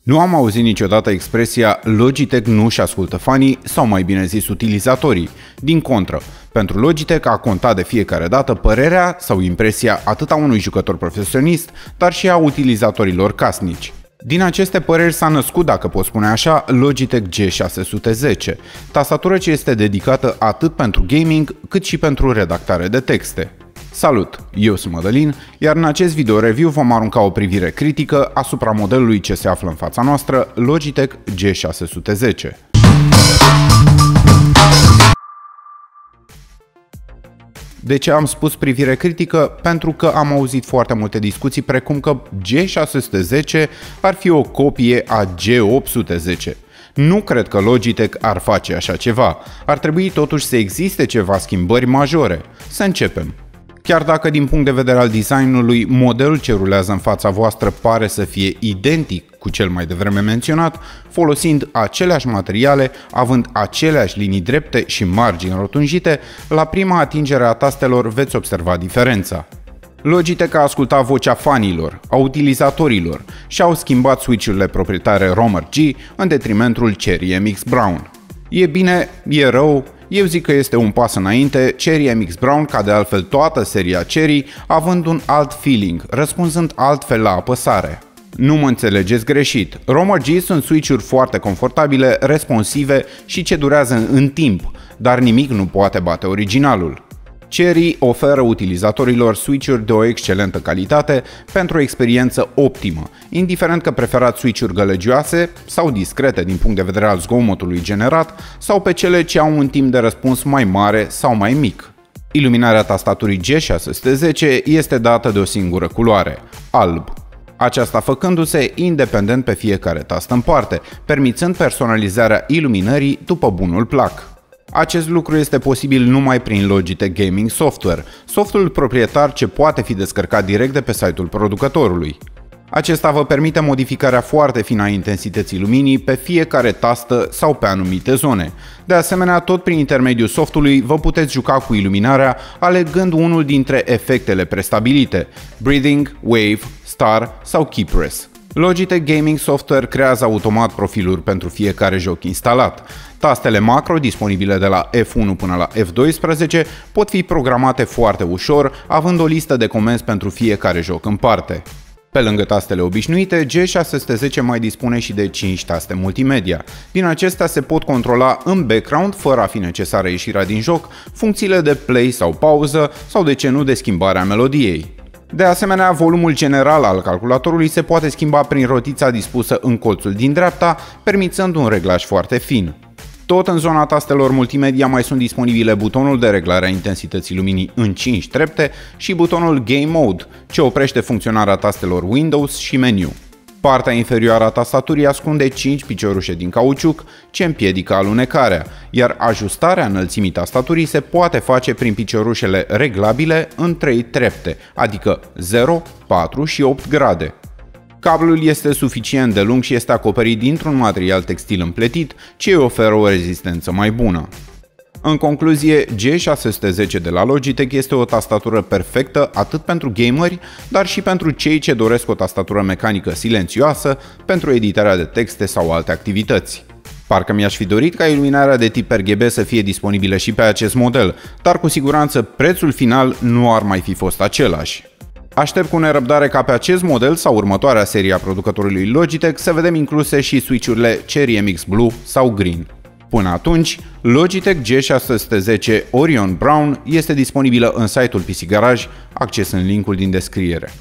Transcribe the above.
Nu am auzit niciodată expresia Logitech nu își ascultă fanii sau mai bine zis utilizatorii. Din contră, pentru Logitech a contat de fiecare dată părerea sau impresia atât a unui jucător profesionist, dar și a utilizatorilor casnici. Din aceste păreri s-a născut, dacă pot spune așa, Logitech G610, tastatură ce este dedicată atât pentru gaming cât și pentru redactare de texte. Salut, eu sunt Mădălin, iar în acest video review vom arunca o privire critică asupra modelului ce se află în fața noastră, Logitech G610. De ce am spus privire critică? Pentru că am auzit foarte multe discuții precum că G610 ar fi o copie a G810. Nu cred că Logitech ar face așa ceva. Ar trebui totuși să existe ceva schimbări majore. Să începem. Chiar dacă din punct de vedere al designului, modelul ce rulează în fața voastră pare să fie identic cu cel mai devreme menționat, folosind aceleași materiale, având aceleași linii drepte și margini rotunjite, la prima atingere a tastelor veți observa diferența. Logitech a ascultat vocea fanilor, a utilizatorilor și au schimbat switch-urile proprietare Romer G în detrimentul Cherry MX Brown. E bine, e rău, eu zic că este un pas înainte, Cherry MX Brown, ca de altfel toată seria Cherry, având un alt feeling, răspunzând altfel la apăsare. Nu mă înțelegeți greșit, Romer G sunt switch-uri foarte confortabile, responsive și ce durează în timp, dar nimic nu poate bate originalul. Cherry oferă utilizatorilor switch-uri de o excelentă calitate pentru o experiență optimă, indiferent că preferați switch-uri gălăgioase sau discrete din punct de vedere al zgomotului generat sau pe cele ce au un timp de răspuns mai mare sau mai mic. Iluminarea tastaturii G610 este dată de o singură culoare, alb. Aceasta făcându-se independent pe fiecare tastă în parte, permițând personalizarea iluminării după bunul plac. Acest lucru este posibil numai prin Logitech Gaming Software, softul proprietar ce poate fi descărcat direct de pe site-ul producătorului. Acesta vă permite modificarea foarte fină a intensității luminii pe fiecare tastă sau pe anumite zone. De asemenea, tot prin intermediul softului vă puteți juca cu iluminarea alegând unul dintre efectele prestabilite, Breathing, Wave, Star sau Key Press. Logitech Gaming Software creează automat profiluri pentru fiecare joc instalat. Tastele macro, disponibile de la F1 până la F12, pot fi programate foarte ușor, având o listă de comenzi pentru fiecare joc în parte. Pe lângă tastele obișnuite, G610 mai dispune și de 5 taste multimedia. Din acestea se pot controla în background, fără a fi necesară ieșirea din joc, funcțiile de play sau pauză sau, de ce nu, de schimbare a melodiei. De asemenea, volumul general al calculatorului se poate schimba prin rotița dispusă în colțul din dreapta, permițând un reglaj foarte fin. Tot în zona tastelor multimedia mai sunt disponibile butonul de reglare a intensității luminii în 5 trepte și butonul Game Mode, ce oprește funcționarea tastelor Windows și meniu. Partea inferioară a tastaturii ascunde 5 piciorușe din cauciuc ce împiedică alunecarea, iar ajustarea înălțimii tastaturii se poate face prin piciorușele reglabile în 3 trepte, adică 0, 4 și 8 grade. Cablul este suficient de lung și este acoperit dintr-un material textil împletit, ce îi oferă o rezistență mai bună. În concluzie, G610 de la Logitech este o tastatură perfectă atât pentru gameri, dar și pentru cei ce doresc o tastatură mecanică silențioasă pentru editarea de texte sau alte activități. Parcă mi-aș fi dorit ca iluminarea de tip RGB să fie disponibilă și pe acest model, dar cu siguranță prețul final nu ar mai fi fost același. Aștept cu nerăbdare ca pe acest model sau următoarea serie a producătorului Logitech să vedem incluse și switch-urile Cherry MX Blue sau Green. Până atunci, Logitech G610 Orion Brown este disponibilă în site-ul PC Garage, acces în linkul din descriere.